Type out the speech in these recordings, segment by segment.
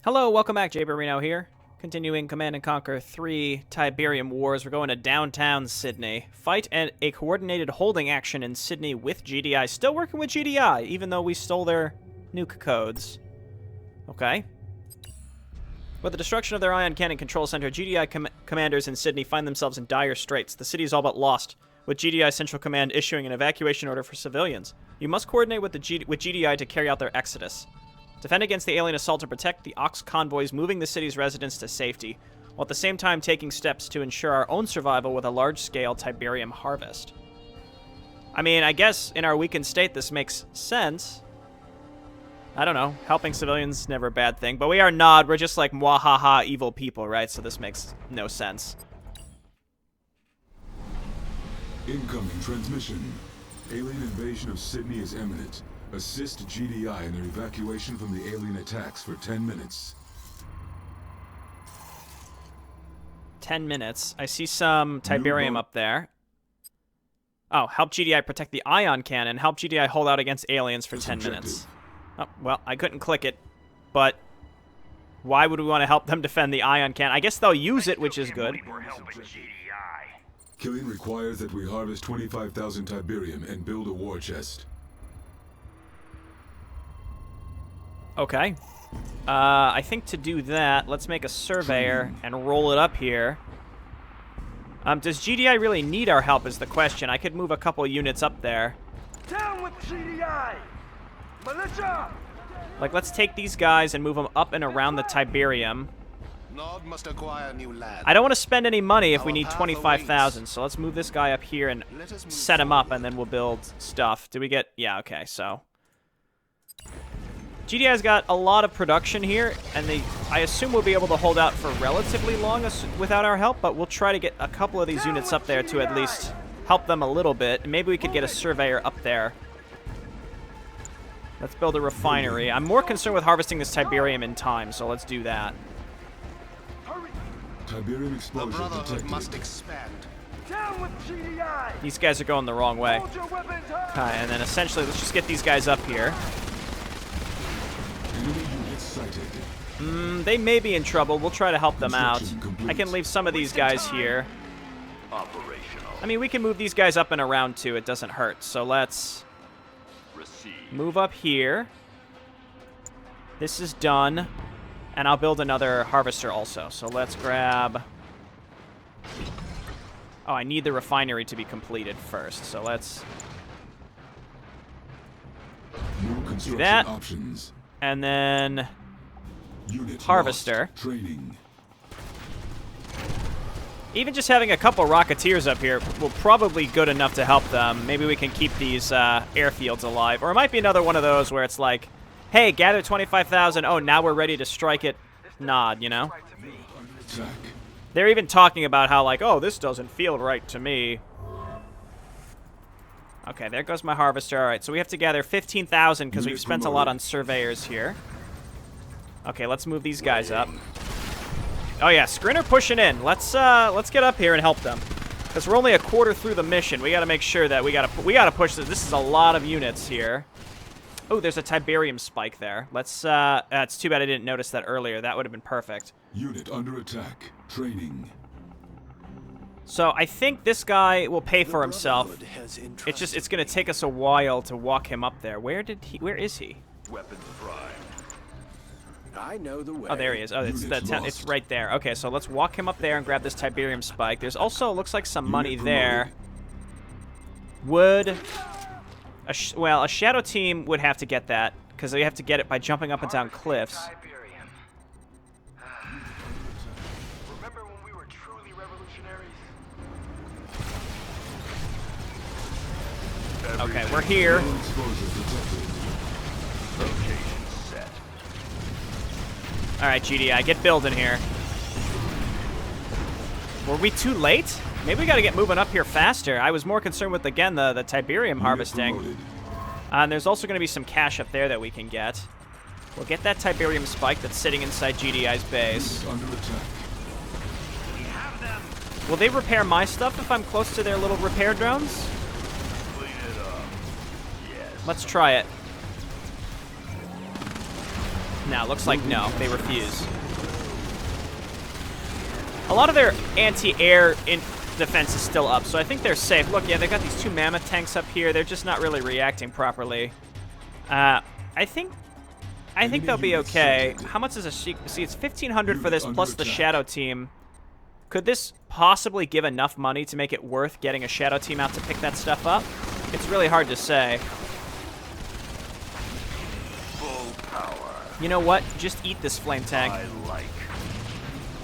Hello, welcome back. JayborinoPlays here. Continuing Command & Conquer 3 Tiberium Wars. We're going to downtown Sydney. Fight a coordinated holding action in Sydney with GDI. Still working with GDI, even though we stole their nuke codes. Okay. With the destruction of their ion cannon control center, GDI commanders in Sydney find themselves in dire straits. The city is all but lost, with GDI Central Command issuing an evacuation order for civilians. You must coordinate with GDI to carry out their exodus. Defend against the alien assault and protect the Ox convoys moving the city's residents to safety, while at the same time taking steps to ensure our own survival with a large-scale Tiberium harvest. I mean, I guess in our weakened state this makes sense. I don't know. Helping civilians, never a bad thing. But we are Nod. We're just like mwahaha evil people, right? So this makes no sense. Incoming transmission. Alien invasion of Sydney is imminent. Assist GDI in their evacuation from the alien attacks for 10 minutes. 10 minutes. I see some Tiberium up there. Oh, help GDI protect the ion cannon. Help GDI hold out against aliens for 10 minutes. Oh, well, I couldn't click it, but why would we want to help them defend the ion cannon? I guess they'll use it, which is good. Killing requires that we harvest 25,000 Tiberium and build a war chest. Okay. I think to do that, let's make a surveyor and roll it up here. Does GDI really need our help is the question. I could move a couple units up there. Down with GDI! Militia! Like, let's take these guys and move them up and around the Tiberium. Nod must acquire new land. I don't want to spend any money if we need 25,000, so let's move this guy up here and set him up, and then we'll build stuff. Did we get... Yeah, okay, so... GDI's got a lot of production here, and I assume we'll be able to hold out for relatively long without our help, but we'll try to get a couple of these units up there to at least help them a little bit. And maybe we could get a surveyor up there. Let's build a refinery. I'm more concerned with harvesting this Tiberium in time, so let's do that. Tiberium explosion The Brotherhood detected. must expand. Down with GDI! These guys are going the wrong way. Hold your weapons high! Okay, and then essentially, let's just get these guys up here. Enemy units sighted. They may be in trouble. We'll try to help them out. Construction complete. I can leave some of these guys here. Operational. I mean, we can move these guys up and around too. It doesn't hurt. So let's move up here. This is done. And I'll build another harvester also. So let's grab... Oh, I need the refinery to be completed first. So let's New construction that. options. And then Unit harvester. lost. Training. Even just having a couple Rocketeers up here will probably be good enough to help them. Maybe we can keep these airfields alive. Or it might be another one of those where it's like, hey, gather 25,000. Oh, now we're ready to strike it. Nod, you know? Attack. They're even talking about how, like, oh, this doesn't feel right to me. Okay, there goes my harvester. All right, so we have to gather 15,000 because we've spent a lot on surveyors here. Okay, let's move these guys up. Oh yeah, Scrin are pushing in. Let's get up here and help them, because we're only a quarter through the mission. We got to make sure that we gotta push this. This is a lot of units here. Oh, there's a Tiberium spike there. Let's. It's too bad I didn't notice that earlier. That would have been perfect. Unit under attack. Training. So I think this guy will pay for himself. It's gonna take us a while to walk him up there. Where is he? Weapons prime. I know the way. Oh, there he is. Oh, it's right there. Okay, so let's walk him up there and grab this Tiberium spike. There's also, looks like some money there. Would well, a shadow team would have to get that, because they have to get it by jumping up and down cliffs. Remember when we were truly revolutionaries? Okay, we're here. Full exposure detected. Location set. All right, GDI, get building here. Were we too late? Maybe we got to get moving up here faster. I was more concerned with, again, the Tiberium harvesting. Promoted. And there's also going to be some cash up there that we can get. We'll get that Tiberium spike that's sitting inside GDI's base. Unit under attack. We have them. Will they repair my stuff if I'm close to their little repair drones? Clean it up. Yes. Let's try it. now. Looks like no, they refuse. A lot of their anti-air defense is still up, so I think they're safe. Look, yeah, they got these 2 mammoth tanks up here. They're just not really reacting properly. I think they'll be okay. How much is a see? It's 1,500 for this plus the shadow team. Could this possibly give enough money to make it worth getting a shadow team out to pick that stuff up? It's really hard to say. Full power. You know what? Just eat this flame tank. I like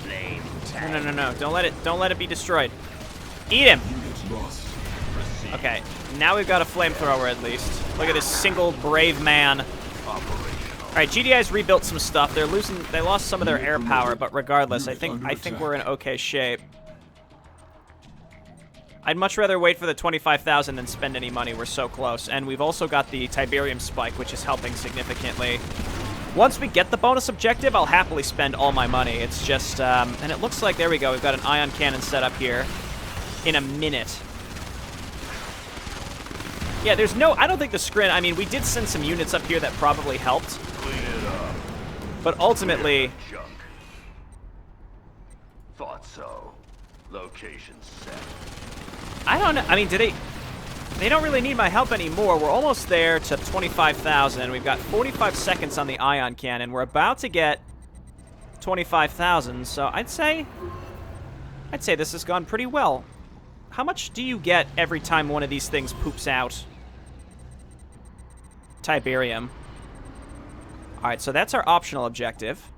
flame tank. No. Don't let it be destroyed. Eat him. Okay, now we've got a flamethrower at least. Look at this single brave man. All right, GDI's rebuilt some stuff. They lost some of their air power, but regardless, I think we're in okay shape. I'd much rather wait for the 25,000 than spend any money. We're so close, and we've also got the Tiberium spike, which is helping significantly. Once we get the bonus objective, I'll happily spend all my money. It's just, and it looks like, there we go, we've got an ion cannon set up here in a minute. Yeah, there's no, I don't think the Scrin, I mean, we did send some units up here that probably helped. Clean it up. But ultimately, Junk. Thought so. Location set. I don't know, I mean, they don't really need my help anymore. We're almost there to 25,000. We've got 45 seconds on the ion cannon. We're about to get 25,000, so I'd say this has gone pretty well. How much do you get every time one of these things poops out? Tiberium. Alright, so that's our optional objective.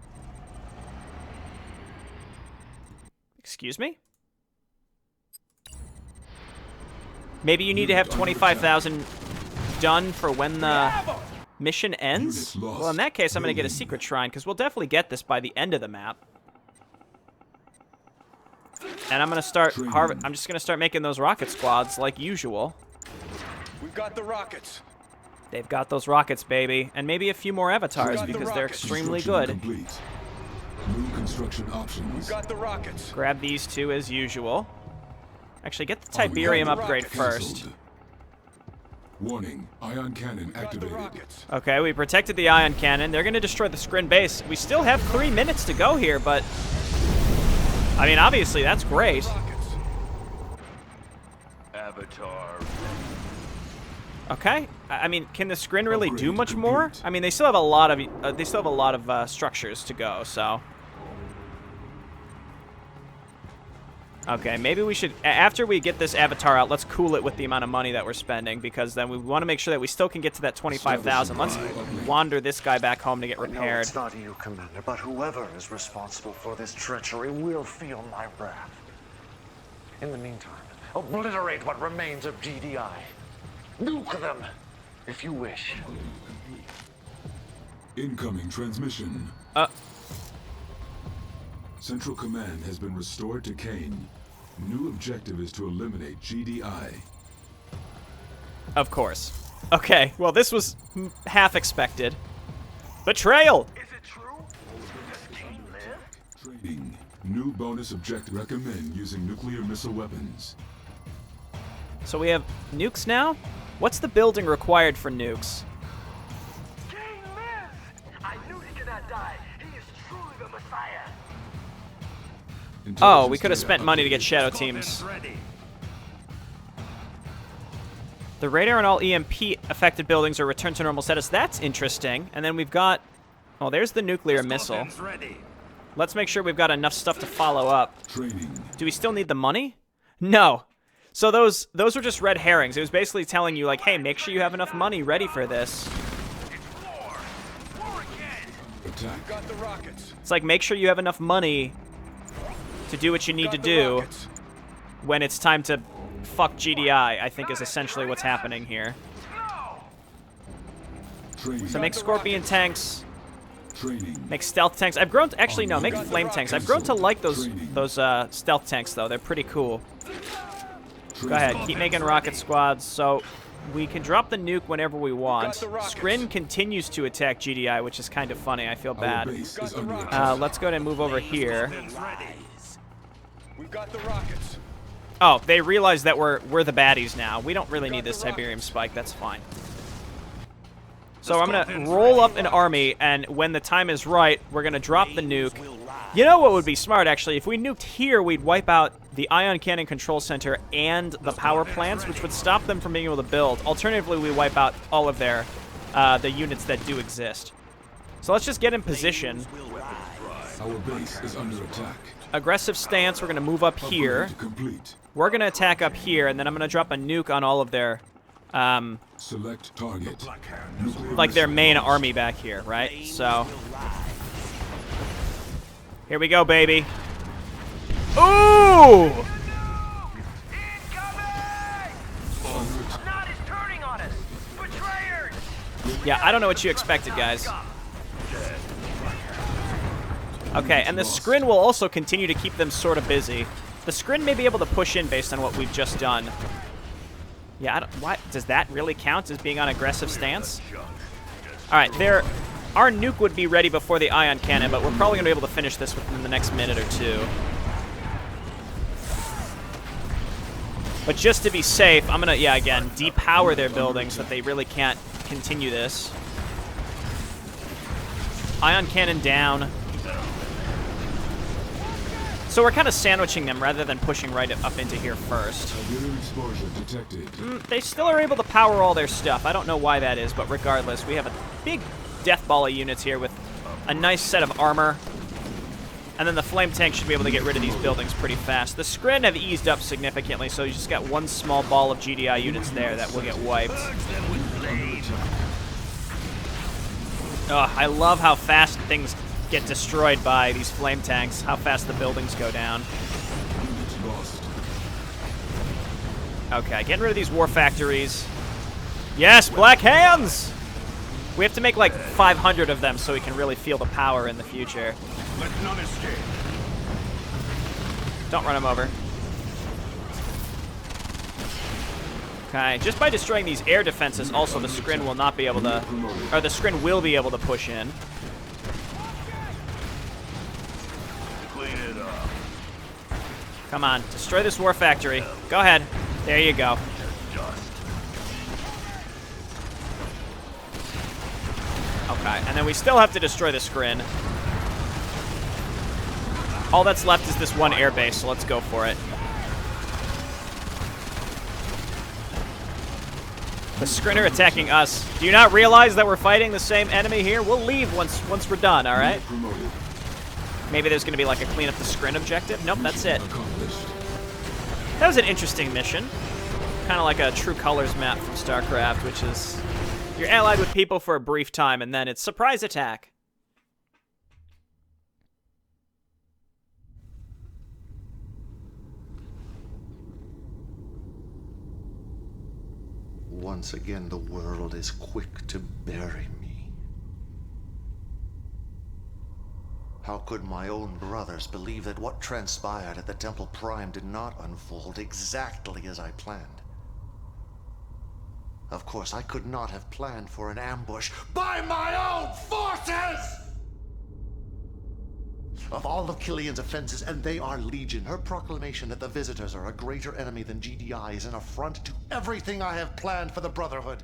Excuse me? Maybe you need to have 25,000 done for when the mission ends? Well, in that case, I'm going to get a secret shrine, because we'll definitely get this by the end of the map. And I'm going to start I'm just going to start making those rocket squads like usual. We've got the rockets. They've got those rockets, baby. And maybe a few more avatars because they're extremely good. Complete. New construction options. We've got the rockets. Grab these 2 as usual. Actually, get the Tiberium upgrade first. Warning, ion cannon activated. Okay, we protected the ion cannon. They're going to destroy the Scrin base. We still have 3 minutes to go here, but I mean, obviously, that's great. Avatar. Okay. I mean, can the Scrin really do much more? I mean, they still have a lot of structures to go. So, okay, maybe we should, after we get this avatar out, let's cool it with the amount of money that we're spending, because then we want to make sure that we still can get to that 25,000. Let's wander this guy back home to get repaired. It's not you, Commander, but whoever is responsible for this treachery will feel my wrath. In the meantime, obliterate what remains of GDI. Nuke them, if you wish. Incoming transmission. Central command has been restored to Kane. New objective is to eliminate GDI. Of course. Okay, well, this was half expected. Betrayal! Is it true? Does Kane live? Training. New bonus objective. Recommend using nuclear missile weapons. So we have nukes now? What's the building required for nukes? Kane lives! I knew he could not die. He is truly the Messiah. Oh, we could have spent money to get shadow teams. The radar and all EMP-affected buildings are returned to normal status. That's interesting. And then we've got... Oh, there's the nuclear missile. Let's make sure we've got enough stuff to follow up. Training. Do we still need the money? No. So those were just red herrings. It was basically telling you, like, hey, make sure you have enough money ready for this. It's war. War again. Attack. Got the rockets. It's like, make sure you have enough money to do what you need to do when it's time to fuck GDI, I think is essentially what's happening here. Training. So make Scorpion tanks, Training. make stealth tanks. I've grown to, actually no, make flame tanks. I've grown to like those stealth tanks though. They're pretty cool. Go ahead, keep making rocket squads. So we can drop the nuke whenever we want. Scrin continues to attack GDI, which is kind of funny. I feel bad. Base is under attack. Let's go ahead and move over here. We've got the rockets. Oh, they realize that we're the baddies now. We don't really need this Tiberium spike. That's fine. So I'm going to roll up an army, and when the time is right, we're going to drop the nuke. You know what would be smart, actually? If we nuked here, we'd wipe out the ion cannon control center and the power plants, which would stop them from being able to build. Alternatively, we wipe out all of their the units that do exist. So let's just get in position. Our base is under attack. Aggressive stance, we're going to move up here. Complete. We're going to attack up here, and then I'm going to drop a nuke on all of their, Select target. like their main army back here, right? So, here we go, baby. Ooh! Nod is turning on us! Betrayers! Yeah, I don't know what you expected, guys. Okay, and the Scrin will also continue to keep them sort of busy. The Scrin may be able to push in based on what we've just done. Yeah, I don't, what? Does that really count as being on aggressive stance? Alright, our nuke would be ready before the ion cannon, but we're probably going to be able to finish this within the next minute or two. But just to be safe, I'm going to, yeah, again, depower their buildings so that they really can't continue this. Ion cannon down. So we're kind of sandwiching them rather than pushing right up into here first. Tiberium exposure detected. They still are able to power all their stuff. I don't know why that is, but regardless, we have a big death ball of units here with a nice set of armor. And then the flame tank should be able to get rid of these buildings pretty fast. The Scrin have eased up significantly, so you just got one small ball of GDI units there that will get wiped. Oh, I love how fast things get destroyed by these flame tanks, how fast the buildings go down. Okay, getting rid of these war factories. Yes, black hands! We have to make like 500 of them so we can really feel the power in the future. Let none escape. Don't run them over. Okay, just by destroying these air defenses, also the Scrin will not be able to, or the Scrin will be able to push in. Clean it up. Come on, destroy this war factory. Go ahead. There you go. Okay, and then we still have to destroy the Scrin. All that's left is this one air base, so let's go for it. The Scrin are attacking us. Do you not realize that we're fighting the same enemy here? We'll leave once we're done, all right? Maybe there's going to be like a clean up the Scrin objective. Nope, that's it. That was an interesting mission. Kind of like a True Colors map from StarCraft, which is you're allied with people for a brief time, and then it's surprise attack. Once again, the world is quick to bury me. How could my own brothers believe that what transpired at the Temple Prime did not unfold exactly as I planned? Of course, I could not have planned for an ambush by my own forces! Of all of Killian's offenses, and they are legion, her proclamation that the Visitors are a greater enemy than GDI is an affront to everything I have planned for the Brotherhood.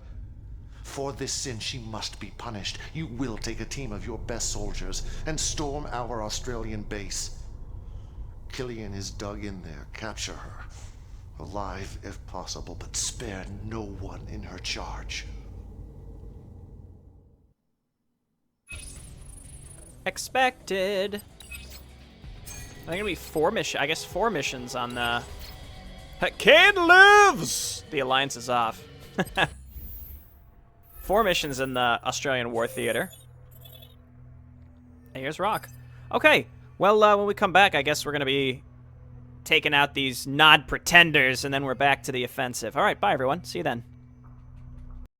For this sin, she must be punished. You will take a team of your best soldiers and storm our Australian base. Killian is dug in there. Capture her. Alive if possible, but spare no one in her charge. Expected. I think it'll be 4 missions. I guess 4 missions on the. Kane lives. The alliance is off. 4 missions in the Australian War Theater. And here's Rock. Okay. Well, when we come back, I guess we're gonna be taking out these Nod pretenders, and then we're back to the offensive. All right. Bye, everyone. See you then.